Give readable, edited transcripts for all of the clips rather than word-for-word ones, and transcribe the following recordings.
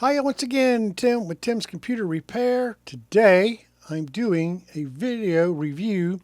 Hi, once again, Tim with Tim's Computer Repair. Today, I'm doing a video review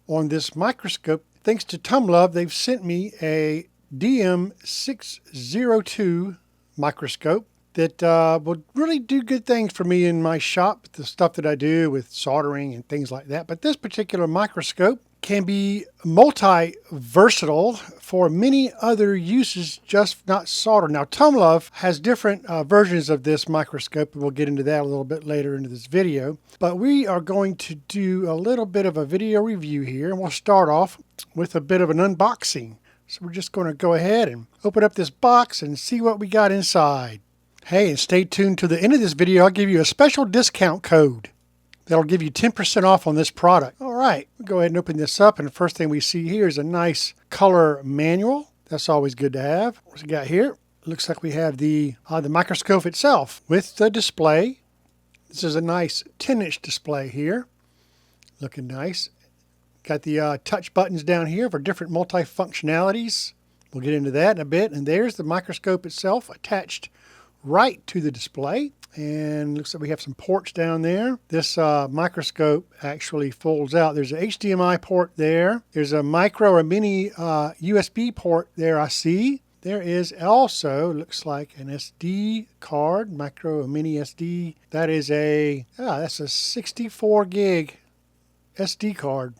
on this microscope. Thanks to TOMLOV, they've sent me a DM602 microscope that will really do good things for me in my shop, the stuff that I do with soldering and things like that. But this particular microscope can be multi-versatile for many other uses, just not solder. Now, TOMLOV has different versions of this microscope, and we'll get into that a little bit later into this video. But we are going to do a little bit of a video review here, and we'll start off with a bit of an unboxing. So we're just going to go ahead and open up this box and see what we got inside. Hey, and stay tuned to the end of this video. I'll give you a special discount code that'll give you 10% off on this product. All right, we'll go ahead and open this up, and the first thing we see here is a nice color manual. That's always good to have. What's we got here? Looks like we have the microscope itself with the display. This is a nice 10-inch display here. Looking nice. Got the touch buttons down here for different multi-functionalities. We'll get into that in a bit. And there's the microscope itself attached right to the display. And looks like we have some ports down there. This microscope actually folds out. There's an HDMI port there. There's a micro or mini USB port there I see. There is also, looks like an SD card, micro or mini SD. That is that's a 64 gig SD card.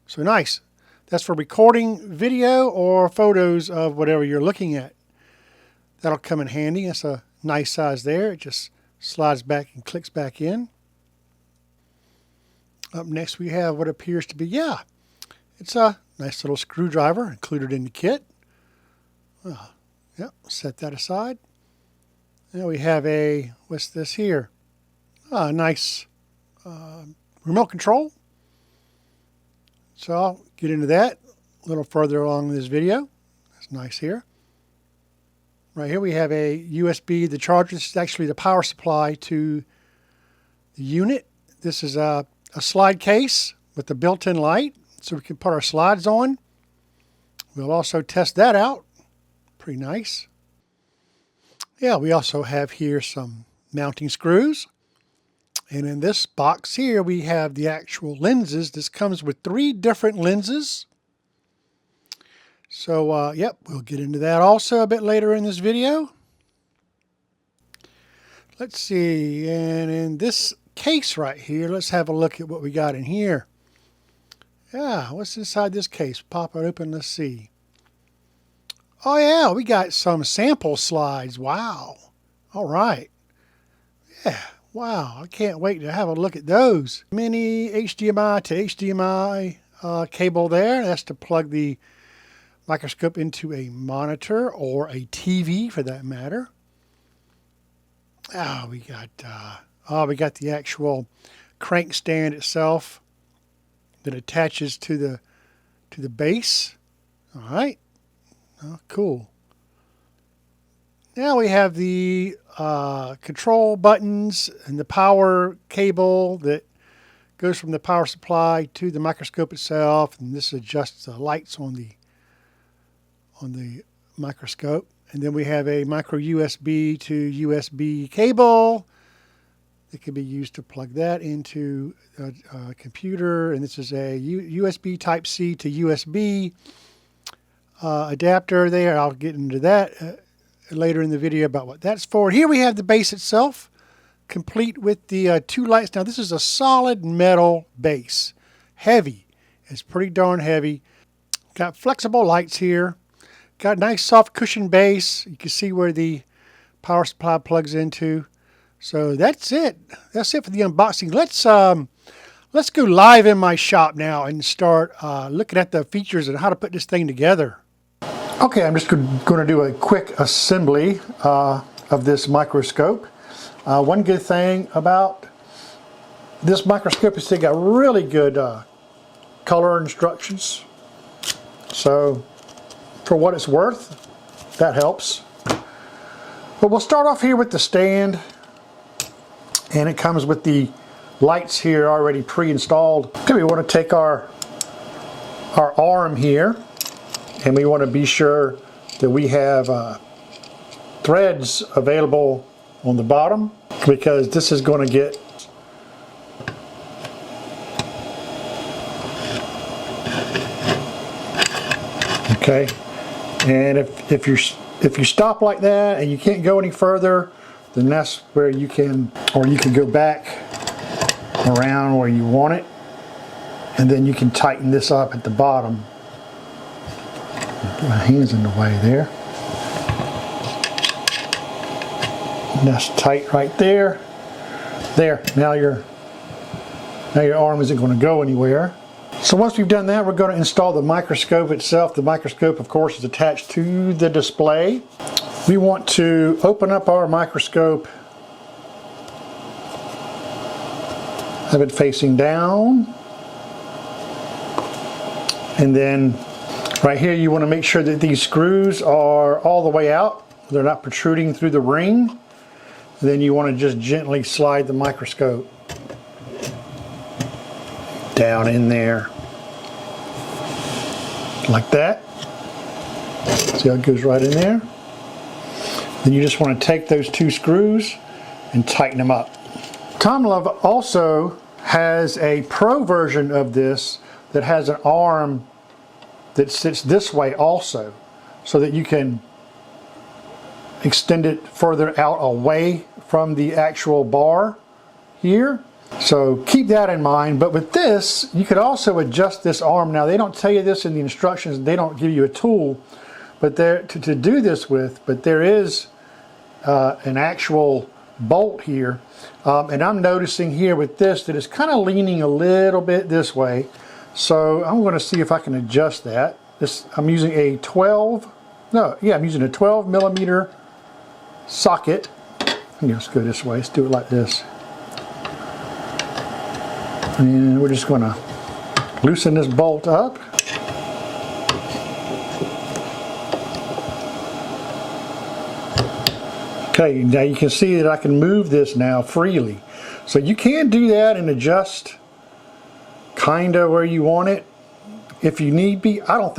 So nice. That's for recording video or photos of whatever you're looking at. That'll come in handy. That's a nice size there. It just slides back and clicks back in. Up next we have what appears to be, it's a nice little screwdriver included in the kit. Set that aside. Now we have what's this here? A nice remote control. So I'll get into that a little further along in this video. That's nice here. Right here we have a USB, the charger. This is actually the power supply to the unit. This is a slide case with the built-in light, so we can put our slides on. We'll also test that out. Pretty nice. Yeah, we also have here some mounting screws. And in this box here, we have the actual lenses. This comes with 3 different lenses. So, we'll get into that also a bit later in this video. Let's see, and in this case right here, let's have a look at what we got in here. Yeah, what's inside this case? Pop it open, let's see. Oh yeah, we got some sample slides. Wow. All right. Yeah, wow, I can't wait to have a look at those. Mini HDMI to HDMI cable there. That's to plug the microscope into a monitor or a TV for that matter. We got the actual crank stand itself that attaches to the base. All right. Oh, cool. Now we have the control buttons and the power cable that goes from the power supply to the microscope itself, and this adjusts the lights on the microscope. And then we have a micro USB to USB cable that can be used to plug that into a computer. And this is a USB Type-C to USB adapter there. I'll get into that later in the video about what that's for. Here we have the base itself, complete with the 2 lights. Now this is a solid metal base. Heavy. It's pretty darn heavy. Got flexible lights here. Got a nice soft cushion base. You can see where the power supply plugs into. So that's it. That's it for the unboxing. Let's go live in my shop now and start looking at the features and how to put this thing together. Okay, I'm just going to do a quick assembly of this microscope. One good thing about this microscope is they got really good color instructions. So for what it's worth, that helps. But we'll start off here with the stand, and it comes with the lights here already pre-installed. Okay, we want to take our arm here, and we want to be sure that we have threads available on the bottom, because this is going to get okay. And if you stop like that and you can't go any further, then that's where you can, or you can go back around where you want it, and then you can tighten this up at the bottom. Get my hands in the way there. And that's tight right there. There. Now your arm isn't going to go anywhere. So once we've done that, we're going to install the microscope itself. The microscope, of course, is attached to the display. We want to open up our microscope, have it facing down, and then right here you want to make sure that these screws are all the way out. They're not protruding through the ring. And then you want to just gently slide the microscope down in there like that. See how it goes right in there? Then you just want to take those two screws and tighten them up. TOMLOV also has a pro version of this that has an arm that sits this way also, so that you can extend it further out away from the actual bar here. So keep that in mind. But with this, you could also adjust this arm. Now, they don't tell you this in the instructions. They don't give you a tool but there to do this with, but there is an actual bolt here. And I'm noticing here with this that it's kind of leaning a little bit this way. So I'm going to see if I can adjust that. I'm using a 12 millimeter socket. Let's go this way. Let's do it like this. And we're just going to loosen this bolt up. Okay, now you can see that I can move this now freely. So you can do that and adjust kind of where you want it if you need be. I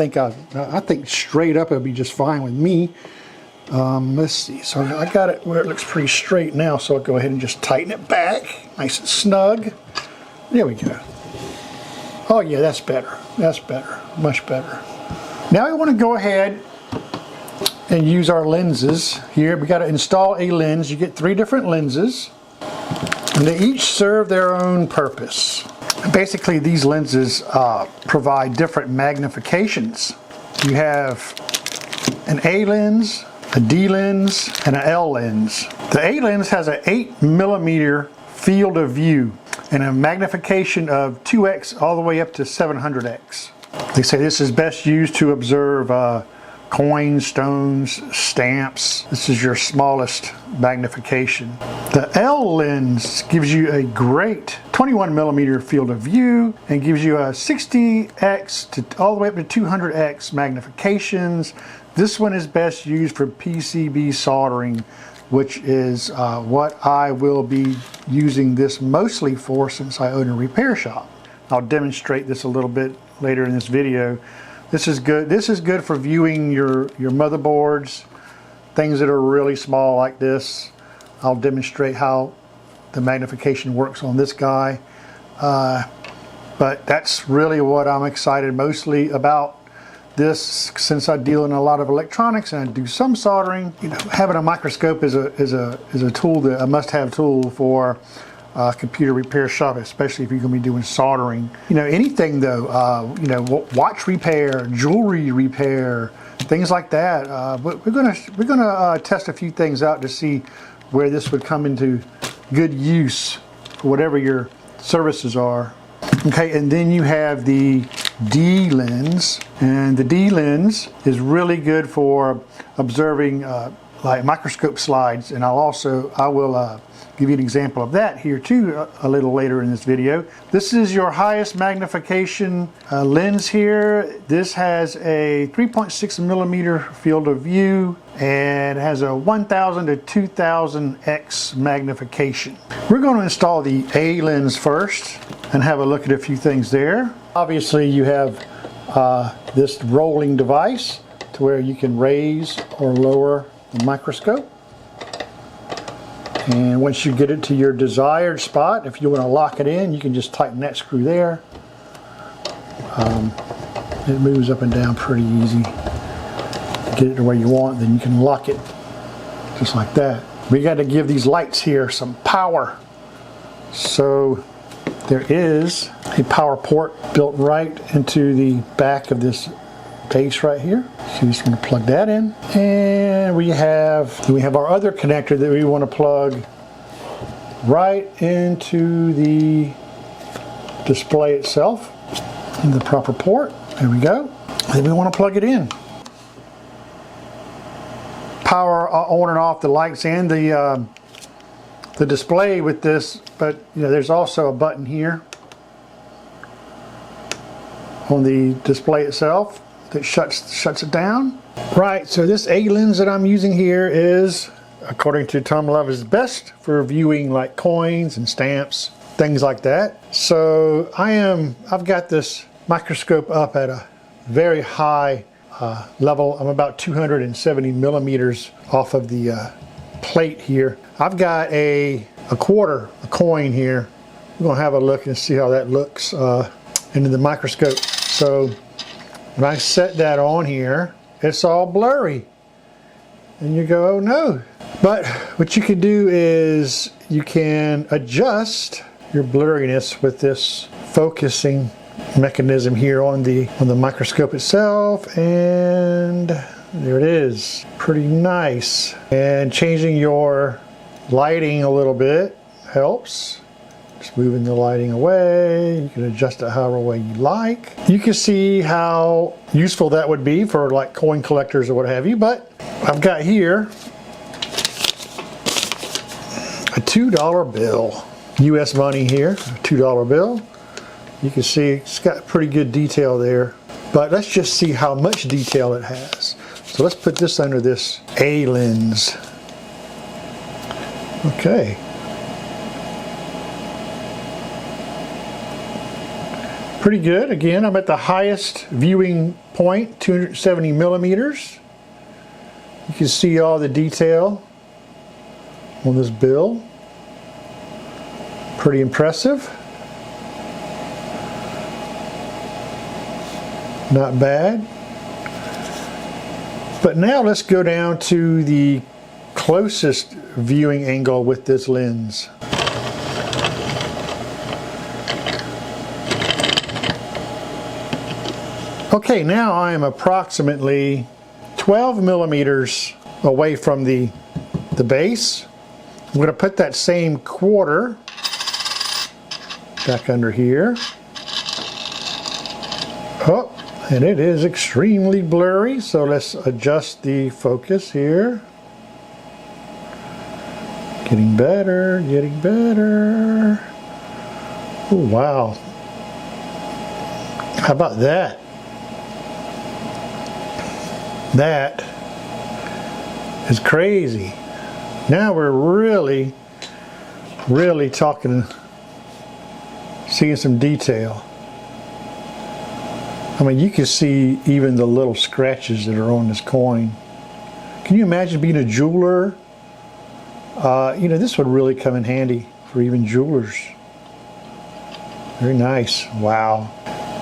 think straight up it'll be just fine with me. Let's see, so I got it where it looks pretty straight now, so I'll go ahead and just tighten it back nice and snug. There we go. Oh yeah, that's better. That's better. Much better. Now we want to go ahead and use our lenses here. We got to install a lens. You get 3 different lenses, and they each serve their own purpose. Basically, these lenses provide different magnifications. You have an A lens, a D lens, and an L lens. The A lens has an 8 millimeter field of view and a magnification of 2x all the way up to 700x. They say this is best used to observe coins, stones, stamps. This is your smallest magnification. The L lens gives you a great 21 millimeter field of view and gives you a 60x to all the way up to 200x magnifications. This one is best used for PCB soldering, which is what I will be using this mostly for since I own a repair shop. I'll demonstrate this a little bit later in this video. This is good. This is good for viewing your motherboards, things that are really small like this. I'll demonstrate how the magnification works on this guy. But that's really what I'm excited mostly about this, since I deal in a lot of electronics and I do some soldering. You know, having a microscope is a tool, that a must-have tool for computer repair shop, especially if you're going to be doing soldering. You know, anything though, you know, watch repair, jewelry repair, things like that. But we're gonna test a few things out to see where this would come into good use for whatever your services are. Okay, and then you have the D lens, and the D lens is really good for observing like microscope slides, and I will give you an example of that here too a little later in this video. This is your highest magnification lens here. This has a 3.6 millimeter field of view and has a 1000 to 2000x magnification. We're going to install the A lens first and have a look at a few things there. Obviously you have this rolling device to where you can raise or lower the microscope. And once you get it to your desired spot, if you want to lock it in, you can just tighten that screw there. It moves up and down pretty easy. Get it to where you want, then you can lock it just like that. We got to give these lights here some power. So there is a power port built right into the back of this base right here. So you just want to plug that in. And we have our other connector that we want to plug right into the display itself in the proper port. There we go. Then we want to plug it in. Power on and off the lights and the display with this, but there's also a button here on the display itself that shuts it down. Right, so this A lens that I'm using here is, according to TOMLOV, is best for viewing like coins and stamps, things like that. So I've got this microscope up at a very high level. I'm about 270 millimeters off of the plate here. I've got a coin here. We're gonna have a look and see how that looks into the microscope. So when I set that on here, it's all blurry. And you go, oh no. But what you can do is you can adjust your blurriness with this focusing mechanism here on the microscope itself, and there it is. Pretty nice. And changing your lighting a little bit helps. Just moving the lighting away. You can adjust it however way you like. You can see how useful that would be for like coin collectors or what have you, but I've got here a $2 bill. US money here, a $2 bill. You can see it's got pretty good detail there, but let's just see how much detail it has. So let's put this under this A lens. Okay. Pretty good. Again, I'm at the highest viewing point, 270 millimeters. You can see all the detail on this bill. Pretty impressive. Not bad. But now let's go down to the closest viewing angle with this lens. Okay, now I am approximately 12 millimeters away from the base. I'm going to put that same quarter back under here. Oh, and it is extremely blurry, so let's adjust the focus here. Getting better, getting better. Oh, wow. How about that? That is crazy. Now we're really talking, seeing some detail. I mean, you can see even the little scratches that are on this coin. Can you imagine being a jeweler? You know, this would really come in handy for even jewelers. Very nice. Wow.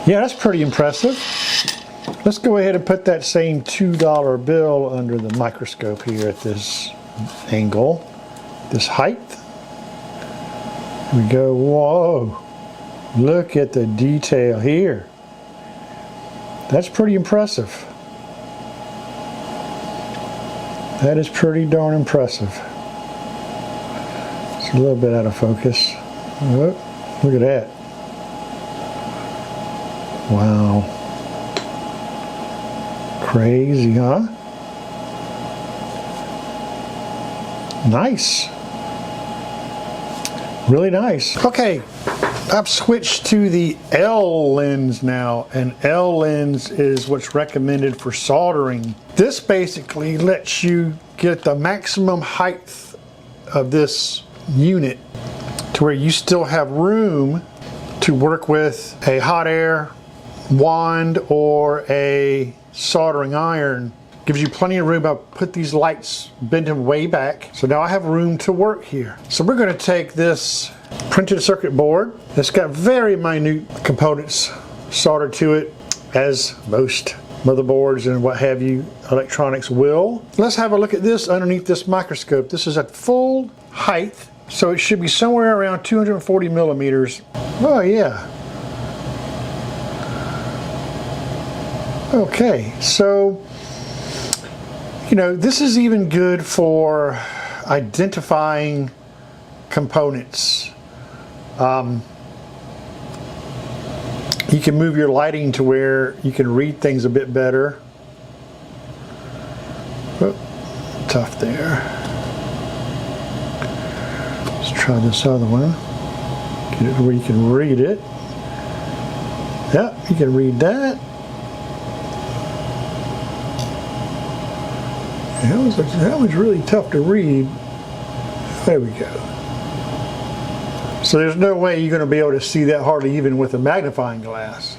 Yeah, that's pretty impressive. Let's go ahead and put that same $2 bill under the microscope here at this angle, this height. We go, whoa, look at the detail here. That's pretty impressive. That is pretty darn impressive. It's a little bit out of focus. Oh, look at that. Wow. Crazy, huh? Nice. Really nice. Okay, I've switched to the L lens now, and L lens is what's recommended for soldering. This basically lets you get the maximum height of this unit to where you still have room to work with a hot air wand or a soldering iron. Gives you plenty of room. I'll put these lights, bend them way back. So now I have room to work here. So we're going to take this printed circuit board. It's got very minute components soldered to it, as most motherboards and what have you electronics will. Let's have a look at this underneath this microscope. This is at full height, so it should be somewhere around 240 millimeters. Oh yeah. Okay, so you know, this is even good for identifying components. You can move your lighting to where you can read things a bit better. Oh, tough there. Let's try this other one. Get it where you can read it. Yep, you can read that. That was really tough to read. There we go. So there's no way you're going to be able to see that hardly even with a magnifying glass.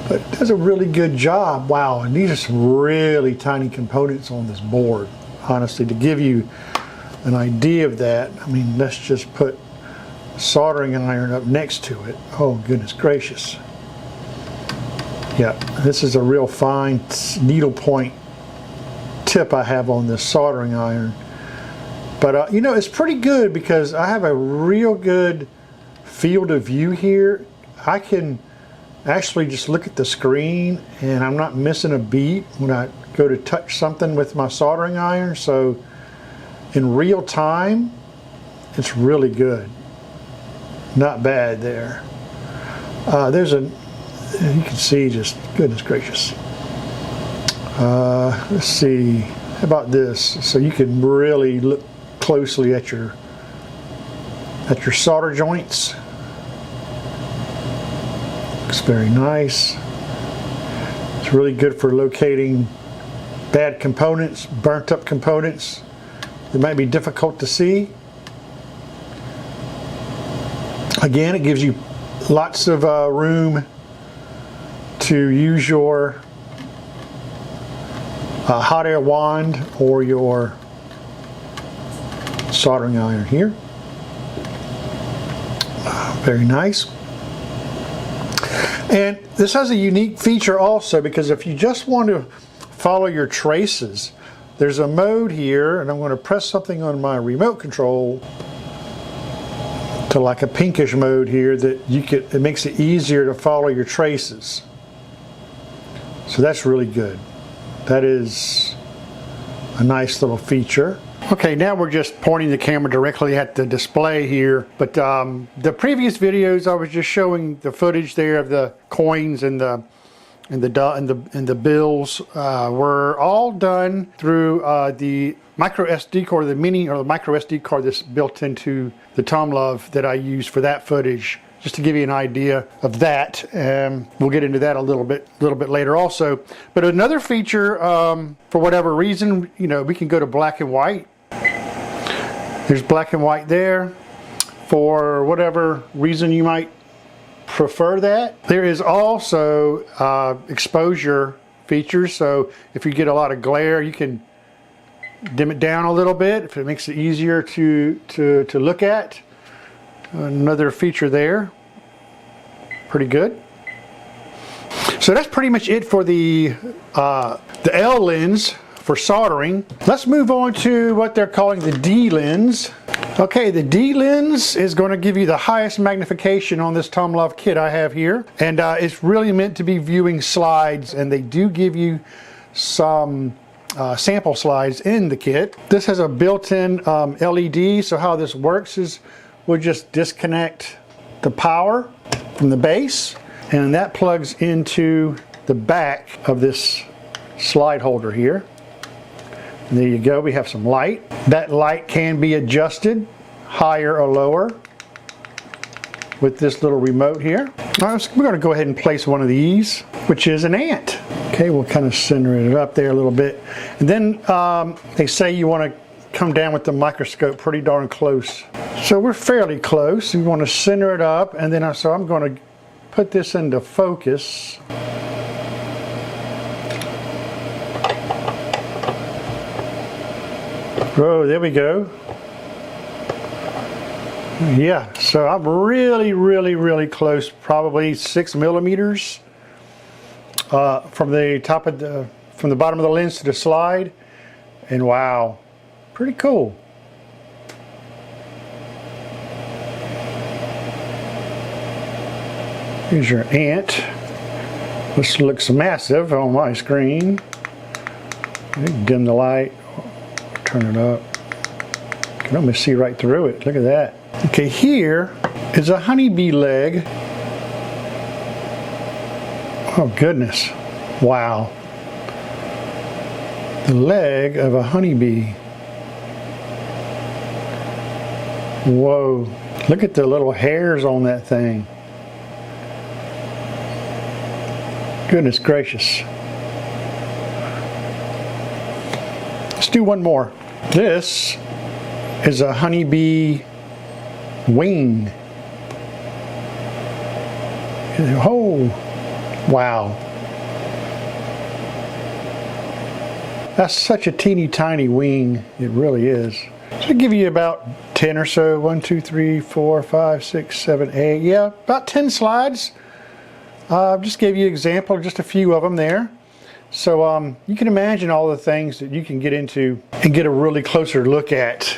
But it does a really good job. Wow, and these are some really tiny components on this board. Honestly, to give you an idea of that, I mean, let's just put a soldering iron up next to it. Oh, goodness gracious. Yeah, this is a real fine needle point tip I have on this soldering iron. But you know, it's pretty good because I have a real good field of view here. I can actually just look at the screen and I'm not missing a beat when I go to touch something with my soldering iron. So in real time, it's really good. Not bad there. You can see, just goodness gracious. Let's see, how about this? So you can really look closely at your solder joints. Looks very nice. It's really good for locating bad components, burnt up components that might be difficult to see. Again, it gives you lots of room to use your hot air wand or your soldering iron here. Very nice. And this has a unique feature also, because if you just want to follow your traces, there's a mode here, and I'm going to press something on my remote control to like a pinkish mode here that it makes it easier to follow your traces. So that's really good. That is a nice little feature. Okay, now we're just pointing the camera directly at the display here, but the previous videos I was just showing the footage there of the coins and the bills were all done through the micro SD card, the mini or the micro SD card that's built into the TOMLOV that I use for that footage. Just to give you an idea of that, we'll get into that a little bit later also. But another feature, for whatever reason, you know, we can go to black and white. There's black and white there. For whatever reason you might prefer that. There is also exposure features. So if you get a lot of glare, you can dim it down a little bit if it makes it easier to look at. Another feature there. Pretty good. So that's pretty much it for the L lens for soldering. Let's move on to what they're calling the D lens. Okay, the D lens is going to give you the highest magnification on this TOMLOV kit I have here, and it's really meant to be viewing slides, and they do give you some sample slides in the kit. This has a built-in LED, so how this works is we'll just disconnect the power from the base, and that plugs into the back of this slide holder here. And there you go, we have some light. That light can be adjusted higher or lower with this little remote here. We're going to go ahead and place one of these, which is an ant. Okay, we'll kind of center it up there a little bit. And then they say you want to come down with the microscope pretty darn close. So we're fairly close. You want to center it up, and then so I'm going to put this into focus. Oh, there we go. Yeah, so I'm really close, probably 6 millimeters from the top of from the bottom of the lens to the slide, and wow, pretty cool. Here's your ant. This looks massive on my screen. Dim the light, turn it up. You can almost see right through it. Look at that. Okay, here is a honeybee leg. Oh goodness, wow. The leg of a honeybee. Whoa, look at the little hairs on that thing. Goodness gracious. Let's do one more. This is a honeybee wing. Oh, wow. That's such a teeny tiny wing. It really is. So I'll give you about 10 or so. 1, 2, 3, 4, 5, 6, 7, 8. Yeah, about 10 slides. Just gave you an example, just a few of them there. So you can imagine all the things that you can get into and get a really closer look at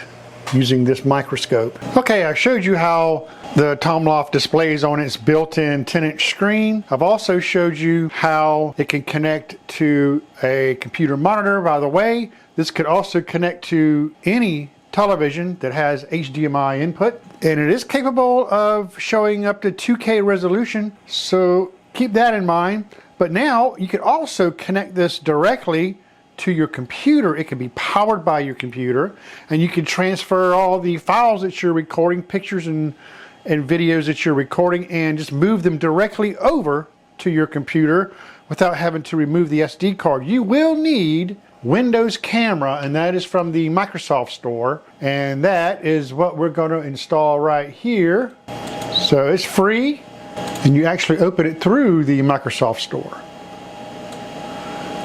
using this microscope. Okay, I showed you how the TOMLOV displays on its built-in 10-inch screen. I've also showed you how it can connect to a computer monitor. By the way, this could also connect to any television that has HDMI input, and it is capable of showing up to 2K resolution, so keep that in mind. But now you can also connect this directly to your computer. It can be powered by your computer, and you can transfer all the files that you're recording, pictures and videos that you're recording, and just move them directly over to your computer without having to remove the SD card. You will need Windows camera, and that is from the Microsoft store, and that is what we're going to install right here. So it's free, and you actually open it through the Microsoft store.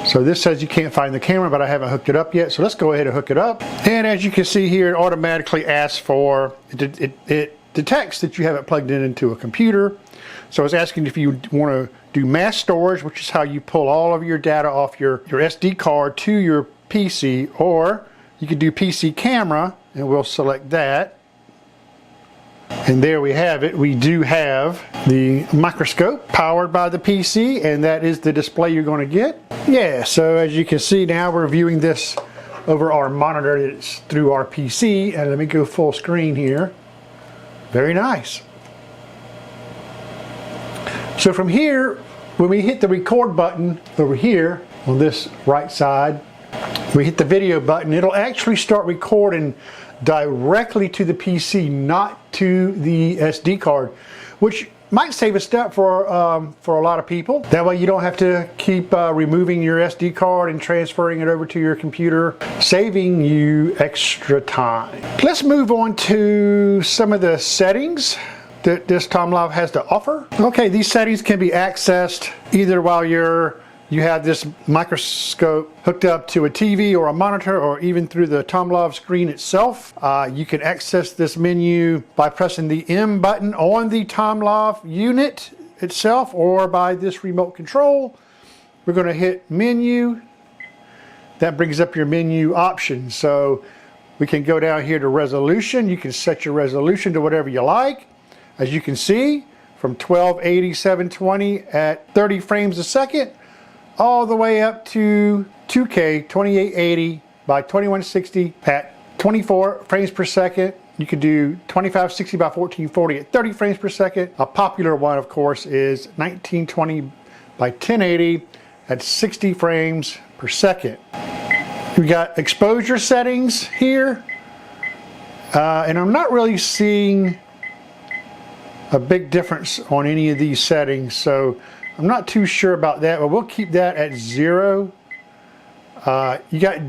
So this says you can't find the camera, but I haven't hooked it up yet, so let's go ahead and hook it up. And as you can see here, it automatically asks for, it detects that you have it plugged in into a computer. So it's asking if you want to do mass storage, which is how you pull all of your data off your SD card to your PC, or you could do PC camera, and we'll select that. And there we have it. We do have the microscope powered by the PC, and that is the display you're going to get. Yeah, so as you can see now, we're viewing this over our monitor. It's through our PC, and let me go full screen here. Very nice. So from here, when we hit the record button over here on this right side, we hit the video button, it'll actually start recording directly to the PC, not to the SD card, which might save a step for a lot of people. That way you don't have to keep removing your SD card and transferring it over to your computer, saving you extra time. Let's move on to some of the settings that this TOMLOV has to offer. Okay, these settings can be accessed either while you have this microscope hooked up to a TV or a monitor, or even through the TOMLOV screen itself. You can access this menu by pressing the M button on the TOMLOV unit itself, or by this remote control. We're going to hit menu. That brings up your menu options. So we can go down here to resolution. You can set your resolution to whatever you like. As you can see, from 1280 720 at 30 frames a second, all the way up to 2K 2880 by 2160 at 24 frames per second. You could do 2560 by 1440 at 30 frames per second. A popular one, of course, is 1920 by 1080 at 60 frames per second. We got exposure settings here, and I'm not really seeing a big difference on any of these settings, so I'm not too sure about that, but we'll keep that at 0. You got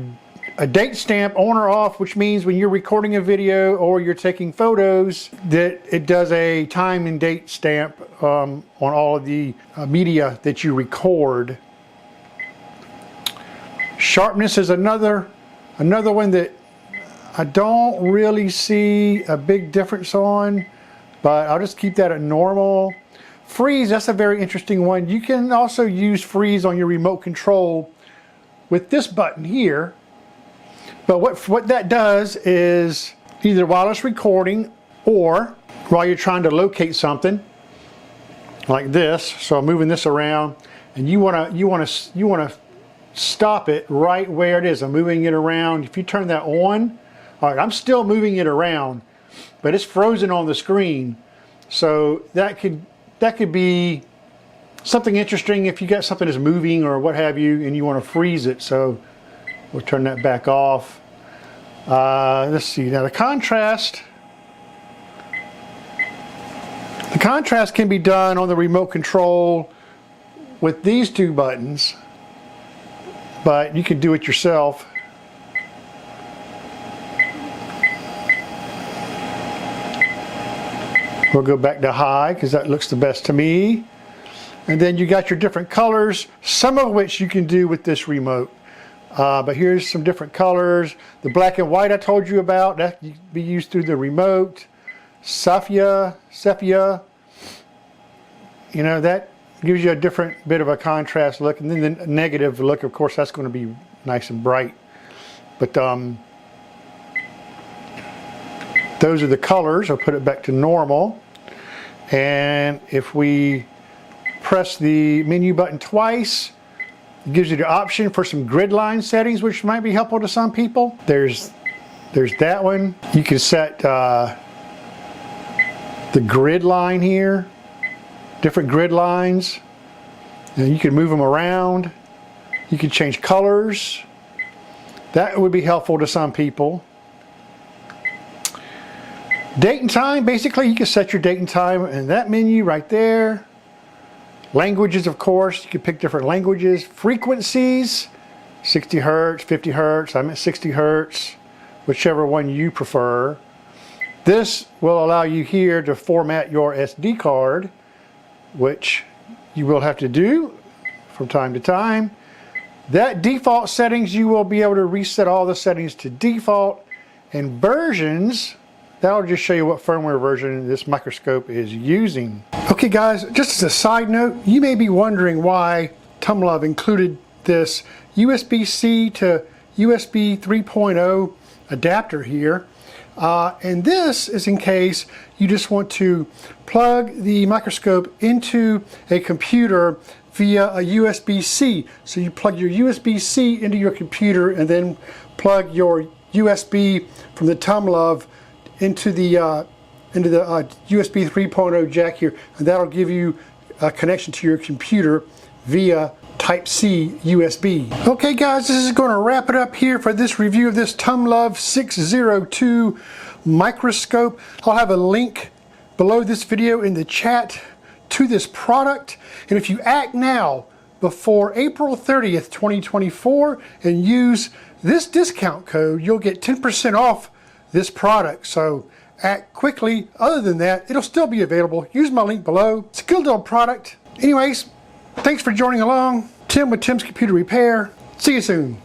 a date stamp on or off, which means when you're recording a video or you're taking photos, that it does a time and date stamp on all of the media that you record. Sharpness is another one that I don't really see a big difference on, but I'll just keep that at normal. Freeze, that's a very interesting one. You can also use freeze on your remote control with this button here. But what that does is either while it's recording or while you're trying to locate something like this. So I'm moving this around, and you wanna stop it right where it is. I'm moving it around. If you turn that on, all right, I'm still moving it around, but it's frozen on the screen. So that could be something interesting if you got something that's moving or what have you, and you want to freeze it. So we'll turn that back off. Let's see, now the contrast can be done on the remote control with these two buttons, but you can do it yourself. We'll go back to high because that looks the best to me. And then you got your different colors, some of which you can do with this remote. But here's some different colors. The black and white I told you about, that can be used through the remote. Sepia, you know, that gives you a different bit of a contrast look. And then the negative look, of course, that's going to be nice and bright. But those are the colors. I'll put it back to normal. And if we press the menu button twice, it gives you the option for some grid line settings, which might be helpful to some people. There's that one. You can set the grid line here, different grid lines, and you can move them around. You can change colors. That would be helpful to some people. Date and time, basically you can set your date and time in that menu right there. Languages, of course, you can pick different languages. Frequencies, 60 hertz, 50 hertz, I'm at 60 hertz, whichever one you prefer. This will allow you here to format your SD card, which you will have to do from time to time. That default settings, you will be able to reset all the settings to default, and versions, that'll just show you what firmware version this microscope is using. Okay guys, just as a side note, you may be wondering why TOMLOV included this USB-C to USB 3.0 adapter here. And this is in case you just want to plug the microscope into a computer via a USB-C. So you plug your USB-C into your computer and then plug your USB from the TOMLOV into the USB 3.0 jack here, and that'll give you a connection to your computer via Type-C USB. Okay guys, this is going to wrap it up here for this review of this TOMLOV 602 microscope. I'll have a link below this video in the chat to this product, and if you act now before April 30th, 2024 and use this discount code, you'll get 10% off this product. So act quickly. Other than that, it'll still be available. Use my link below. It's a good little product. Anyways, thanks for joining along. Tim with Tim's Computer Repair. See you soon.